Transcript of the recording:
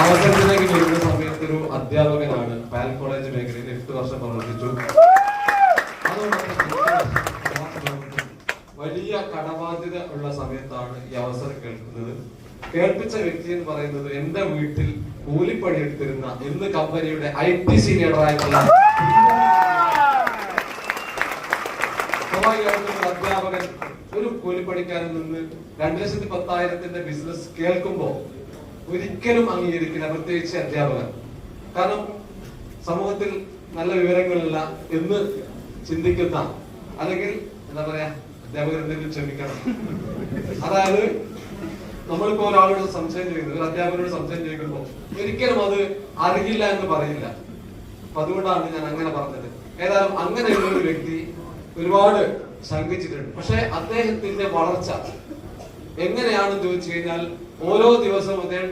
അവസരത്തിലേക്ക് വരുന്ന സമയത്ത് ഒരു അധ്യാപകനാണ്. പാൽ കോളേജ് മേഖലയിൽ 8 വർഷം പ്രവർത്തിച്ചു. വലിയ കടബാധ്യത ഉള്ള സമയത്താണ് ഈ അവസരം കേൾക്കുന്നത്. കേൾപ്പിച്ച വ്യക്തി എന്ന് പറയുന്നത് എന്റെ വീട്ടിൽ കൂലിപ്പണി എടുത്തിരുന്ന ഇന്ന് കമ്പനിയുടെ IT സീനിയറായിട്ടുള്ള അധ്യാപകൻ, ഒരു കൂലിപ്പണിക്കാരിൽ നിന്ന് 2,10,000 ബിസിനസ് കേൾക്കുമ്പോൾ ഒരിക്കലും അംഗീകരിക്കില്ല, പ്രത്യേകിച്ച് അധ്യാപകൻ. കാരണം സമൂഹത്തിൽ നല്ല വിവരങ്ങളില്ല എന്ന് ചിന്തിക്കുന്ന, അല്ലെങ്കിൽ എന്താ പറയാ, അധ്യാപകർ എന്തെങ്കിലും ക്ഷമിക്കണം. അതായത് നമ്മളിപ്പോ ഒരാളോട് സംശയം ചോദിക്കുന്നത്, ഒരു അധ്യാപകനോട് സംശയം ചോദിക്കുമ്പോൾ ഒരിക്കലും അത് അറിയില്ല എന്ന് പറയില്ല. അപ്പൊ അതുകൊണ്ടാണ് ഞാൻ അങ്ങനെ പറഞ്ഞത്. ഏതായാലും അങ്ങനെയുള്ള ഒരു വ്യക്തി ഒരുപാട് ശങ്കിച്ചിട്ടുണ്ട്. പക്ഷെ അദ്ദേഹത്തിന്റെ വളർച്ച എങ്ങനെയാണെന്ന് ചോദിച്ചു കഴിഞ്ഞാൽ ഓരോ ദിവസവും അദ്ദേഹം